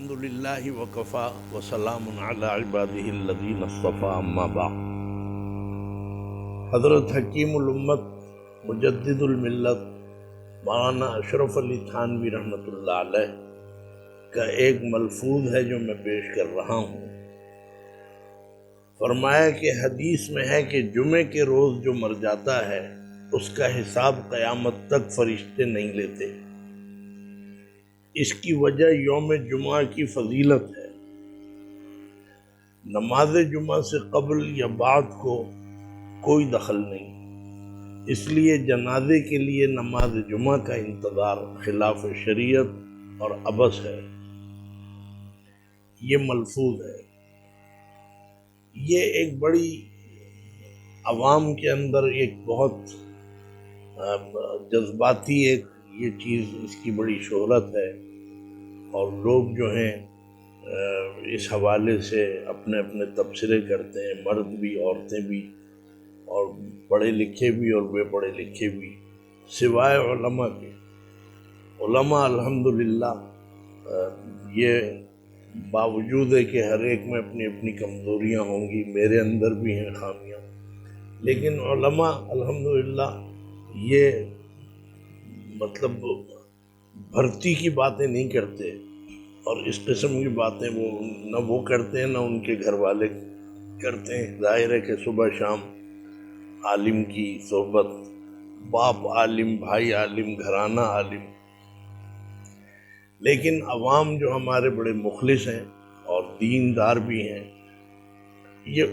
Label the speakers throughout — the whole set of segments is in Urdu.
Speaker 1: الحمد للہ وکفا وسلام علی عبادہ الذین اصطفیٰ اما بعد۔ حضرت حکیم الامت مجدد الملت مولانا اشرف علی تھانوی رحمۃ اللہ علیہ کا ایک ملفوظ ہے جو میں پیش کر رہا ہوں۔ فرمایا کہ حدیث میں ہے کہ جمعے کے روز جو مر جاتا ہے اس کا حساب قیامت تک فرشتے نہیں لیتے۔ اس کی وجہ یوم جمعہ کی فضیلت ہے۔ نماز جمعہ سے قبل یا بعد کو کوئی دخل نہیں، اس لیے جنازے کے لیے نماز جمعہ کا انتظار خلاف شریعت اور عبث ہے۔ یہ ملفوظ ہے، یہ ایک بڑی عوام کے اندر ایک بہت جذباتی یہ چیز، اس کی بڑی شہرت ہے، اور لوگ جو ہیں اس حوالے سے اپنے اپنے تبصرے کرتے ہیں، مرد بھی عورتیں بھی، اور پڑھے لکھے بھی اور بے پڑھے لکھے بھی، سوائے علماء کے۔ علماء الحمدللہ یہ باوجود ہے کہ ہر ایک میں اپنی اپنی کمزوریاں ہوں گی، میرے اندر بھی ہیں خامیاں، لیکن علماء الحمدللہ یہ مطلب بھرتی کی باتیں نہیں کرتے، اور اس قسم کی باتیں نہ وہ کرتے ہیں نہ ان کے گھر والے کرتے ہیں۔ ظاہر ہے کہ صبح شام عالم کی صحبت، باپ عالم، بھائی عالم، گھرانہ عالم، لیکن عوام جو ہمارے بڑے مخلص ہیں اور دیندار بھی ہیں،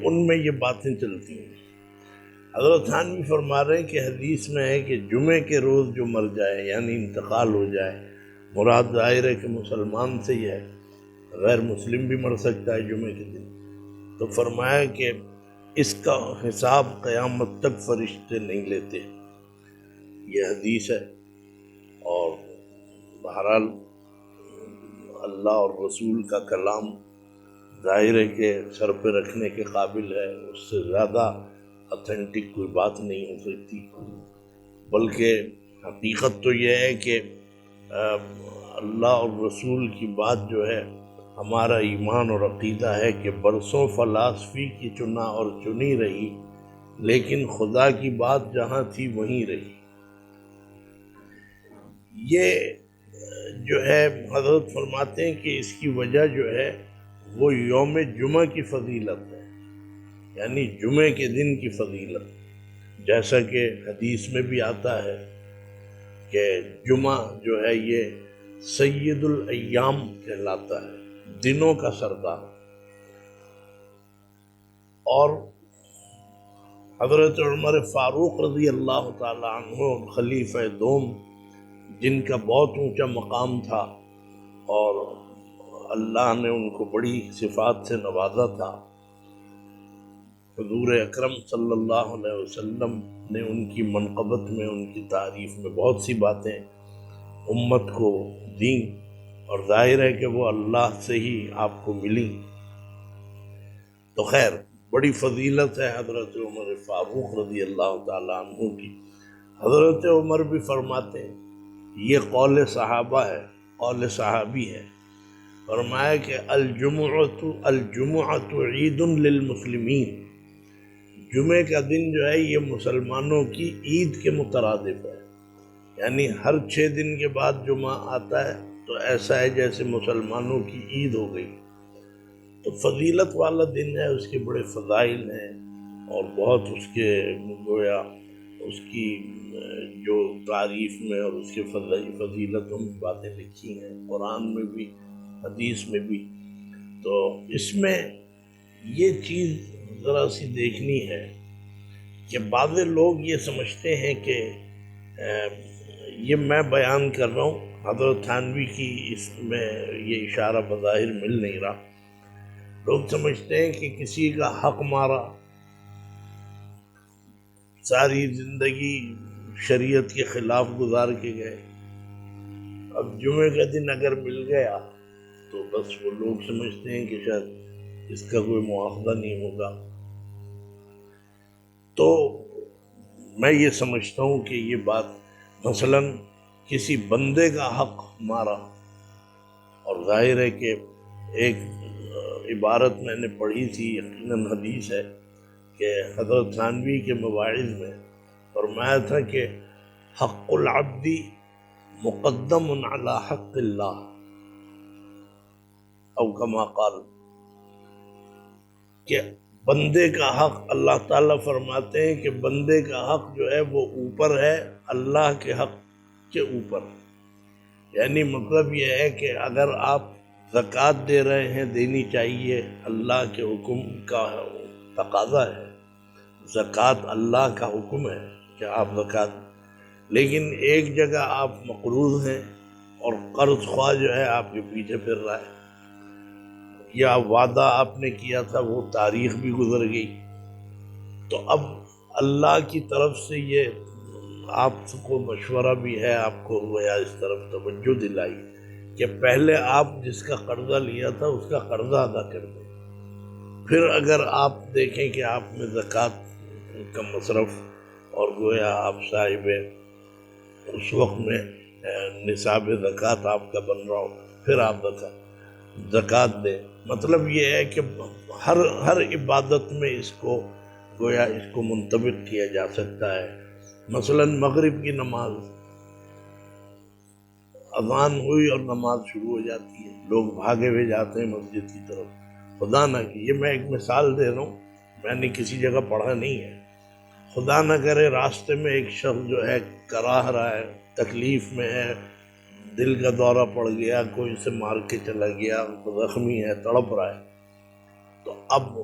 Speaker 1: ان میں یہ باتیں چلتی ہیں۔ حضرت تھانوی فرما رہے ہیں کہ حدیث میں ہے کہ جمعے کے روز جو مر جائے، یعنی انتقال ہو جائے، مراد ظاہر ہے کہ مسلمان سے ہی ہے، غیر مسلم بھی مر سکتا ہے جمعے کے دن، تو فرمایا کہ اس کا حساب قیامت تک فرشتے نہیں لیتے۔ یہ حدیث ہے، اور بہرحال اللہ اور رسول کا کلام ظاہر ہے کہ سر پہ رکھنے کے قابل ہے، اس سے زیادہ اتھینٹک کوئی بات نہیں ہو سکتی، بلکہ حقیقت تو یہ ہے کہ اللہ اور رسول کی بات جو ہے، ہمارا ایمان اور عقیدہ ہے کہ برسوں فلاسفی کی چنا اور چنی رہی، لیکن خدا کی بات جہاں تھی وہیں رہی۔ یہ جو ہے حضرت فرماتے ہیں کہ اس کی وجہ جو ہے وہ یوم جمعہ کی فضیلت ہے، یعنی جمعے کے دن کی فضیلت، جیسا کہ حدیث میں بھی آتا ہے کہ جمعہ جو ہے یہ سید الایام کہلاتا ہے، دنوں کا سردار۔ اور حضرت عمر فاروق رضی اللہ تعالی عنہ خلیفہ دوم، جن کا بہت اونچا مقام تھا اور اللہ نے ان کو بڑی صفات سے نوازا تھا، حضور اکرم صلی اللہ علیہ وسلم نے ان کی منقبت میں، ان کی تعریف میں بہت سی باتیں امت کو دیں، اور ظاہر ہے کہ وہ اللہ سے ہی آپ کو ملی۔ تو خیر بڑی فضیلت ہے حضرت عمر فاروق رضی اللہ تعالیٰ عنہ کی۔ حضرت عمر بھی فرماتے ہیں، یہ قول صحابہ ہے، قول صحابی ہے، فرمایا کہ الجمعۃ عید للمسلمین، جمعے کا دن جو ہے یہ مسلمانوں کی عید کے مترادف ہے، یعنی ہر 6 دن کے بعد جمعہ آتا ہے تو ایسا ہے جیسے مسلمانوں کی عید ہو گئی۔ تو فضیلت والا دن ہے، اس کے بڑے فضائل ہیں، اور بہت اس کے گویا اس کی جو تعریف میں اور اس کے فضیلتوں میں باتیں لکھی ہیں، قرآن میں بھی حدیث میں بھی۔ تو اس میں یہ چیز ذرا سی دیکھنی ہے کہ بعض لوگ یہ سمجھتے ہیں کہ یہ میں بیان کر رہا ہوں، حضرت تھانوی کی اس میں یہ اشارہ بظاہر مل نہیں رہا، لوگ سمجھتے ہیں کہ کسی کا حق مارا، ساری زندگی شریعت کے خلاف گزار کے گئے، اب جمعے کا دن اگر مل گیا تو بس وہ لوگ سمجھتے ہیں کہ شاید اس کا کوئی مواخذہ نہیں ہوگا۔ تو میں یہ سمجھتا ہوں کہ یہ بات مثلاً کسی بندے کا حق مارا، اور ظاہر ہے کہ ایک عبارت میں نے پڑھی تھی، یقیناً حدیث ہے، کہ حضرت تھانوی کے مواعظ میں فرمایا تھا کہ حق العبد مقدم علی حق اللہ، او کما قال، کہ بندے کا حق، اللہ تعالیٰ فرماتے ہیں کہ بندے کا حق جو ہے وہ اوپر ہے اللہ کے حق کے اوپر۔ یعنی مطلب یہ ہے کہ اگر آپ زکوٰۃ دے رہے ہیں، دینی چاہیے، اللہ کے حکم کا تقاضا ہے، زکوٰۃ اللہ کا حکم ہے کہ آپ زکوٰۃ، لیکن ایک جگہ آپ مقروض ہیں اور قرض خواہ جو ہے آپ کے پیچھے پھر رہا ہے، یا وعدہ آپ نے کیا تھا وہ تاریخ بھی گزر گئی، تو اب اللہ کی طرف سے یہ آپ کو مشورہ بھی ہے، آپ کو گویا اس طرف توجہ دلائی کہ پہلے آپ جس کا قرضہ لیا تھا اس کا قرضہ ادا کر دیں، پھر اگر آپ دیکھیں کہ آپ میں زکوٰۃ کا مصرف اور گویا آپ صاحب اس وقت میں نصاب زکوٰۃ آپ کا بن رہا ہو، پھر آپ زکوٰۃ دیں۔ مطلب یہ ہے کہ ہر عبادت میں اس کو گویا اس کو منطبق کیا جا سکتا ہے۔ مثلا مغرب کی نماز، اذان ہوئی اور نماز شروع ہو جاتی ہے، لوگ بھاگے ہوئے جاتے ہیں مسجد کی طرف، خدا نہ کہ یہ میں ایک مثال دے رہا ہوں، میں نے کسی جگہ پڑھا نہیں ہے، خدا نہ کرے راستے میں ایک شخص جو ہے کراہ رہا ہے، تکلیف میں ہے، دل کا دورہ پڑ گیا، کوئی اسے مار کے چلا گیا، زخمی ہے، تڑپ رہا ہے، تو اب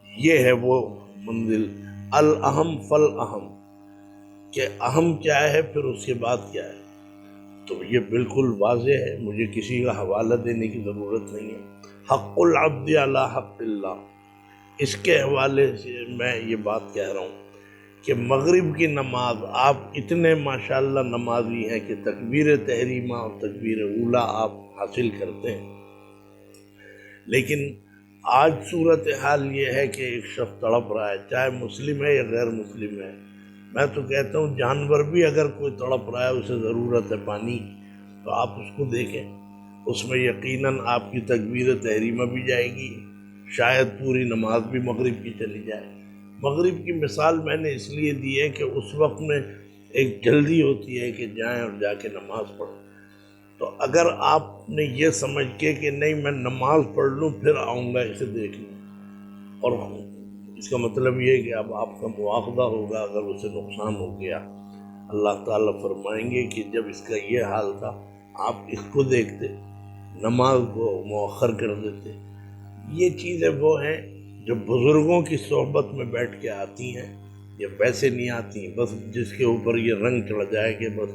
Speaker 1: یہ ہے وہ منزل الاہم فالاہم، کہ اہم کیا ہے پھر اس کے بعد کیا ہے، تو یہ بالکل واضح ہے، مجھے کسی کا حوالہ دینے کی ضرورت نہیں ہے۔ حق العبد علی حق اللہ، اس کے حوالے سے میں یہ بات کہہ رہا ہوں کہ مغرب کی نماز آپ اتنے ماشاءاللہ نمازی ہیں کہ تکبیر تحریمہ اور تکبیر اولیٰ آپ حاصل کرتے ہیں، لیکن آج صورتحال یہ ہے کہ ایک شخص تڑپ رہا ہے، چاہے مسلم ہے یا غیر مسلم ہے، میں تو کہتا ہوں جانور بھی اگر کوئی تڑپ رہا ہے، اسے ضرورت ہے پانی، تو آپ اس کو دیکھیں، اس میں یقیناً آپ کی تکبیر تحریمہ بھی جائے گی، شاید پوری نماز بھی مغرب کی چلی جائے۔ مغرب کی مثال میں نے اس لیے دی ہے کہ اس وقت میں ایک جلدی ہوتی ہے کہ جائیں اور جا کے نماز پڑھیں، تو اگر آپ نے یہ سمجھ کے کہ نہیں میں نماز پڑھ لوں پھر آؤں گا اسے دیکھنے، اور اس کا مطلب یہ ہے کہ اب آپ کا مواخذہ ہوگا اگر اسے نقصان ہو گیا، اللہ تعالیٰ فرمائیں گے کہ جب اس کا یہ حال تھا آپ اس کو دیکھتے، نماز کو مؤخر کر دیتے۔ یہ چیزیں وہ ہیں جو بزرگوں کی صحبت میں بیٹھ کے آتی ہیں، یہ ویسے نہیں آتی بس جس کے اوپر یہ رنگ چڑھ جائے کہ بس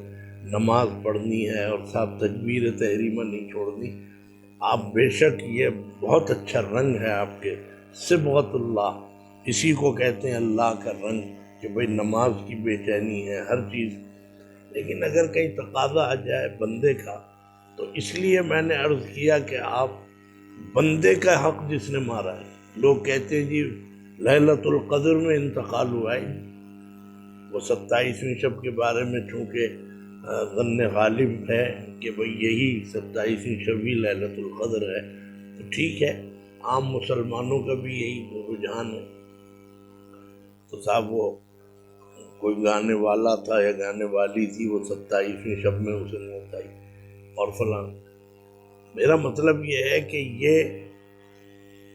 Speaker 1: نماز پڑھنی ہے اور صاحب تکبیر تحریمہ نہیں چھوڑنی۔ آپ بے شک یہ بہت اچھا رنگ ہے آپ کے، صبغۃ اللہ، اسی کو کہتے ہیں اللہ کا رنگ، کہ بھئی نماز کی بے چینی ہے ہر چیز، لیکن اگر کہیں تقاضا آ جائے بندے کا، تو اس لیے میں نے عرض کیا کہ آپ بندے کا حق جس نے مارا ہے، لوگ کہتے ہیں جی لیلۃ القدر میں انتقال ہوا ہے، وہ 27ویں شب کے بارے میں چونکہ ظن غالب ہے کہ بھئی یہی 27ویں شب ہی لیلۃ القدر ہے، تو ٹھیک ہے، عام مسلمانوں کا بھی یہی رجحان ہے، تو صاحب وہ کوئی گانے والا تھا یا گانے والی تھی، وہ 27ویں شب میں اسے موت آئی اور فلاں۔ میرا مطلب یہ ہے کہ یہ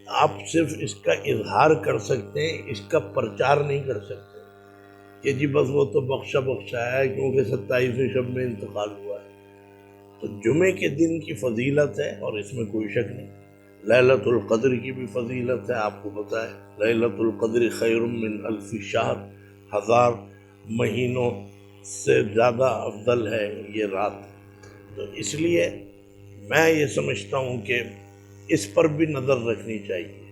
Speaker 1: آپ صرف اس کا اظہار کر سکتے ہیں، اس کا پرچار نہیں کر سکتے کہ جی بس وہ تو بخشا ہے کیونکہ 27ویں شب میں انتقال ہوا ہے۔ تو جمعے کے دن کی فضیلت ہے اور اس میں کوئی شک نہیں، لیلۃ القدر کی بھی فضیلت ہے، آپ کو پتہ ہے لیلۃ القدر خیر من الف شہر، 1000 مہینوں سے زیادہ افضل ہے یہ رات، تو اس لیے میں یہ سمجھتا ہوں کہ اس پر بھی نظر رکھنی چاہیے۔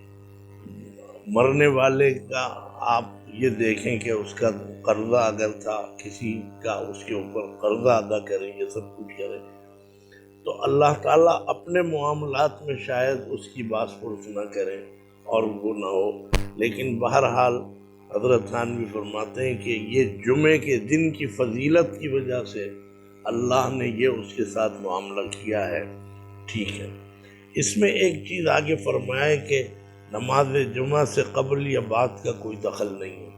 Speaker 1: مرنے والے کا آپ یہ دیکھیں کہ اس کا قرضہ اگر تھا کسی کا، اس کے اوپر قرضہ ادا کریں، یہ سب کچھ کریں، تو اللہ تعالیٰ اپنے معاملات میں شاید اس کی باس پرس نہ کریں اور وہ نہ ہو، لیکن بہرحال حضرت تھانوی فرماتے ہیں کہ یہ جمعے کے دن کی فضیلت کی وجہ سے اللہ نے یہ اس کے ساتھ معاملہ کیا ہے، ٹھیک ہے۔ اس میں ایک چیز آگے فرمایا ہے کہ نماز جمعہ سے قبل یا بعد کا کوئی دخل نہیں ہے۔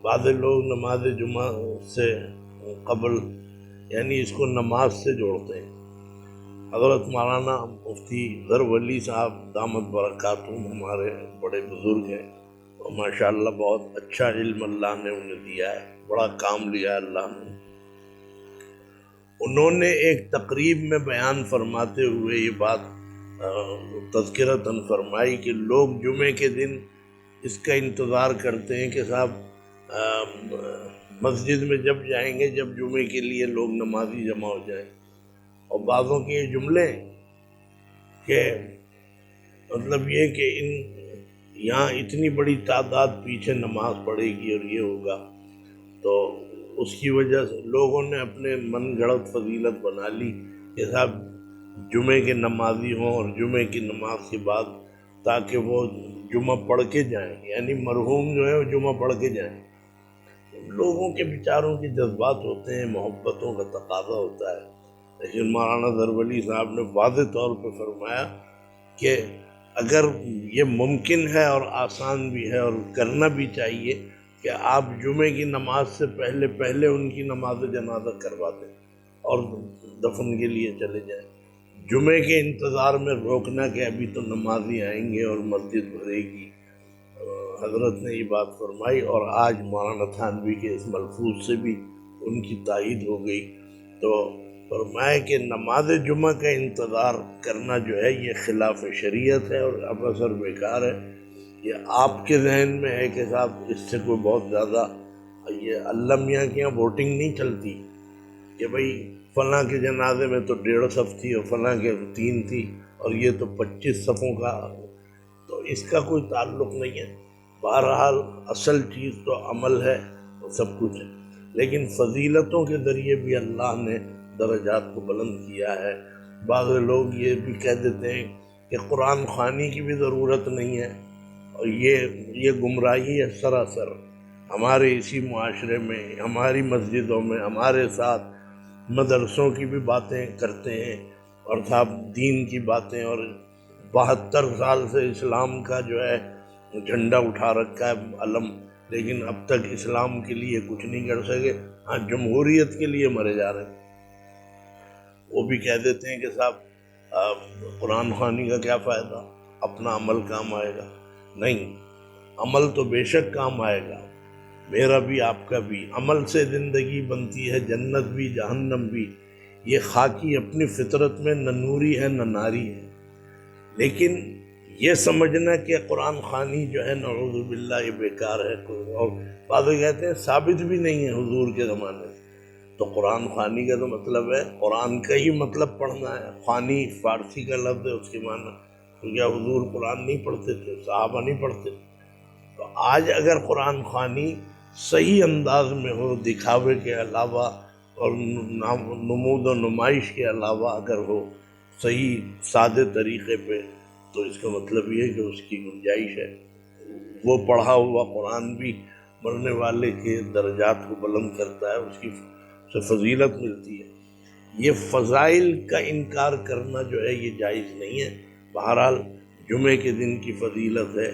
Speaker 1: بعض لوگ نماز جمعہ سے قبل یعنی اس کو نماز سے جوڑتے ہیں۔ حضرت مولانا مفتی ظفر ولی صاحب دامت برکاتہم ہمارے بڑے بزرگ ہیں، اور ماشاءاللہ بہت اچھا علم اللہ نے انہیں دیا ہے، بڑا کام لیا ہے اللہ نے۔ انہوں نے ایک تقریب میں بیان فرماتے ہوئے یہ بات تذکرتاً فرمائی کہ لوگ جمعے کے دن اس کا انتظار کرتے ہیں کہ صاحب مسجد میں جب جائیں گے جب جمعے کے لیے لوگ نمازی جمع ہو جائیں، اور بعضوں کے یہ جملے کہ مطلب یہ کہ یہاں اتنی بڑی تعداد پیچھے نماز پڑھے گی اور یہ ہوگا، تو اس کی وجہ سے لوگوں نے اپنے من گھڑت فضیلت بنا لی کہ صاحب جمعے کے نمازی ہوں اور جمعے کی نماز کے بعد تاکہ وہ جمعہ پڑھ کے جائیں، یعنی مرحوم جو ہے وہ جمعہ پڑھ کے جائیں۔ لوگوں کے بیچاروں کے جذبات ہوتے ہیں، محبتوں کا تقاضا ہوتا ہے، لیکن مولانا ظفر ولی صاحب نے واضح طور پہ فرمایا کہ اگر یہ ممکن ہے اور آسان بھی ہے اور کرنا بھی چاہیے کہ آپ جمعے کی نماز سے پہلے ان کی نماز جنازہ کروا دیں اور دفن کے لیے چلے جائیں۔ جمعے کے انتظار میں روکنا کہ ابھی تو نمازی آئیں گے اور مسجد بھرے گی، حضرت نے یہ بات فرمائی، اور آج مولانا تھانوی کے اس ملفوظ سے بھی ان کی تائید ہو گئی۔ تو فرمایا کہ نماز جمعہ کا انتظار کرنا جو ہے یہ خلاف شریعت ہے اور ابس اور بیکار ہے۔ یہ آپ کے ذہن میں ہے کہ صاحب اس سے کوئی بہت زیادہ، یہ اللہ میاں کے یہاں ووٹنگ نہیں چلتی کہ بھئی فلاں کے جنازے میں تو 1.5 صف تھی اور فلاں کے 3 تھی اور یہ تو 25 صفوں کا، تو اس کا کوئی تعلق نہیں ہے۔ بہرحال اصل چیز تو عمل ہے اور سب کچھ ہے، لیکن فضیلتوں کے ذریعے بھی اللہ نے درجات کو بلند کیا ہے۔ بعض لوگ یہ بھی کہہ دیتے ہیں کہ قرآن خوانی کی بھی ضرورت نہیں ہے، اور یہ گمراہی ہے سراسر۔ ہمارے اسی معاشرے میں، ہماری مسجدوں میں، ہمارے ساتھ مدرسوں کی بھی باتیں کرتے ہیں اور صاحب دین کی باتیں، اور 72 سال سے اسلام کا جو ہے جھنڈا اٹھا رکھا ہے علم، لیکن اب تک اسلام کے لیے کچھ نہیں کر سکے۔ ہاں جمہوریت کے لیے مرے جا رہے ہیں۔ وہ بھی کہہ دیتے ہیں کہ صاحب قرآن خوانی کا کیا فائدہ، اپنا عمل کام آئے گا۔ نہیں، عمل تو بے شک کام آئے گا، میرا بھی آپ کا بھی۔ عمل سے زندگی بنتی ہے، جنت بھی جہنم بھی۔ یہ خاکی اپنی فطرت میں نہ نوری ہے نہ ناری ہے، لیکن یہ سمجھنا کہ قرآن خوانی جو ہے نعوذ باللہ یہ بیکار ہے، اور بعض کہتے ہیں ثابت بھی نہیں ہے حضور کے زمانے سے۔ تو قرآن خوانی کا تو مطلب ہے قرآن کا ہی مطلب پڑھنا ہے۔ خوانی فارسی کا لفظ ہے، اس کے معنی تو کیا حضور قرآن نہیں پڑھتے تھے، صحابہ نہیں پڑھتے؟ تو آج اگر قرآن خوانی صحیح انداز میں ہو، دکھاوے کے علاوہ اور نمود و نمائش کے علاوہ اگر ہو صحیح سادے طریقے پہ، تو اس کا مطلب یہ ہے کہ اس کی گنجائش ہے۔ وہ پڑھا ہوا قرآن بھی مرنے والے کے درجات کو بلند کرتا ہے، اس کی سے فضیلت ملتی ہے۔ یہ فضائل کا انکار کرنا جو ہے یہ جائز نہیں ہے۔ بہرحال جمعے کے دن کی فضیلت ہے،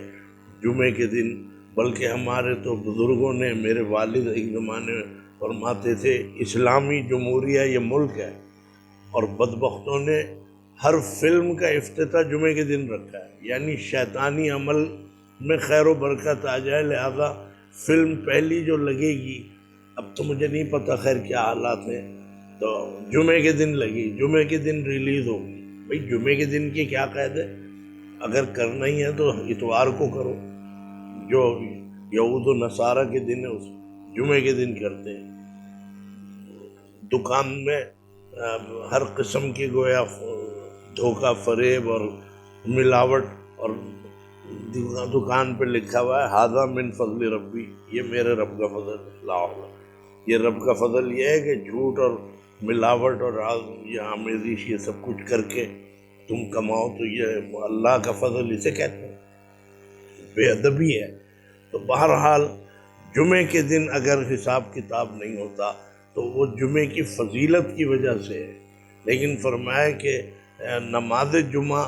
Speaker 1: جمعے کے دن، بلکہ ہمارے تو بزرگوں نے، میرے والد ایک زمانے میں فرماتے تھے اسلامی جمہوریہ یہ ملک ہے، اور بدبختوں نے ہر فلم کا افتتاح جمعے کے دن رکھا ہے، یعنی شیطانی عمل میں خیر و برکت آ جائے، لہذا فلم پہلی جو لگے گی، اب تو مجھے نہیں پتہ خیر کیا حالات ہیں، تو جمعے کے دن لگی، جمعے کے دن ریلیز ہوگی۔ بھئی جمعے کے دن کی کیا قید ہے؟ اگر کرنا ہی ہے تو اتوار کو کرو، جو یہود و نصارہ کے دن ہے اس جمعے کے دن کرتے ہیں۔ دکان میں ہر قسم کی گویا دھوکہ فریب اور ملاوٹ، اور دکان پہ لکھا ہوا ہے ھذا من فضل ربی، یہ میرے رب کا فضل ہے۔ لا حول، یہ رب کا فضل یہ ہے کہ جھوٹ اور ملاوٹ اور یہ آمیزش یہ سب کچھ کر کے تم کماؤ، تو یہ اللہ کا فضل اسے کہتے ہیں، بے ادبی ہے۔ تو بہرحال جمعے کے دن اگر حساب کتاب نہیں ہوتا تو وہ جمعے کی فضیلت کی وجہ سے ہے، لیکن فرمایا کہ نماز جمعہ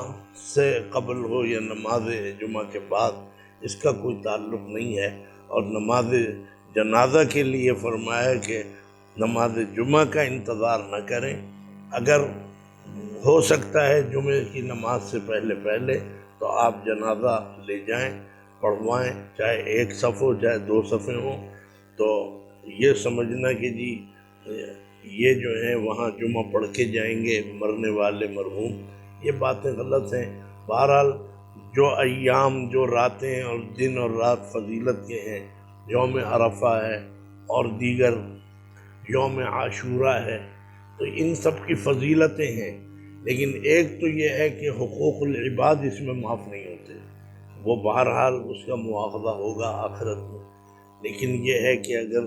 Speaker 1: سے قبل ہو یا نماز جمعہ کے بعد، اس کا کوئی تعلق نہیں ہے۔ اور نماز جنازہ کے لیے فرمایا کہ نماز جمعہ کا انتظار نہ کریں، اگر ہو سکتا ہے جمعے کی نماز سے پہلے تو آپ جنازہ لے جائیں، پڑھوائیں، چاہے ایک صف ہو چاہے دو صفیں ہوں۔ تو یہ سمجھنا کہ جی یہ جو ہیں وہاں جمعہ پڑھ کے جائیں گے مرنے والے مرحوم، یہ باتیں غلط ہیں۔ بہرحال جو ایام، جو راتیں اور دن اور رات فضیلت کے ہیں، یوم عرفہ ہے اور دیگر یوم عاشورہ ہے، تو ان سب کی فضیلتیں ہیں، لیکن ایک تو یہ ہے کہ حقوق العباد اس میں معاف نہیں ہوتے، وہ بہرحال اس کا مواخذہ ہوگا آخرت میں۔ لیکن یہ ہے کہ اگر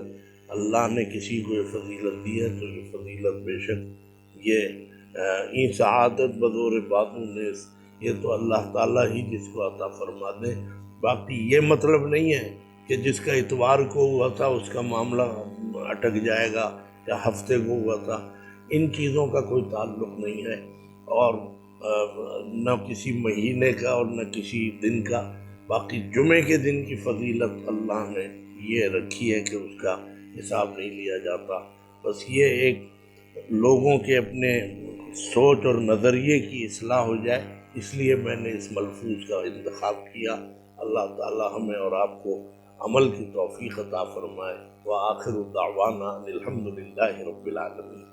Speaker 1: اللہ نے کسی کو یہ فضیلت دی ہے تو یہ فضیلت بے شک یہ سعادت بدور باطن نیس، یہ تو اللہ تعالیٰ ہی جس کو عطا فرما دیں۔ باقی یہ مطلب نہیں ہے کہ جس کا اتوار کو ہوا تھا اس کا معاملہ اٹک جائے گا یا ہفتے کو ہوا تھا، ان چیزوں کا کوئی تعلق نہیں ہے، اور نہ کسی مہینے کا اور نہ کسی دن کا۔ باقی جمعے کے دن کی فضیلت اللہ نے یہ رکھی ہے کہ اس کا حساب نہیں لیا جاتا، بس یہ ایک لوگوں کے اپنے سوچ اور نظریے کی اصلاح ہو جائے، اس لیے میں نے اس ملفوظ کا انتخاب کیا۔ اللہ تعالی ہمیں اور آپ کو عمل کی توفیق عطا فرمائے۔ وآخر دعوانا الحمد للہ رب العالمین۔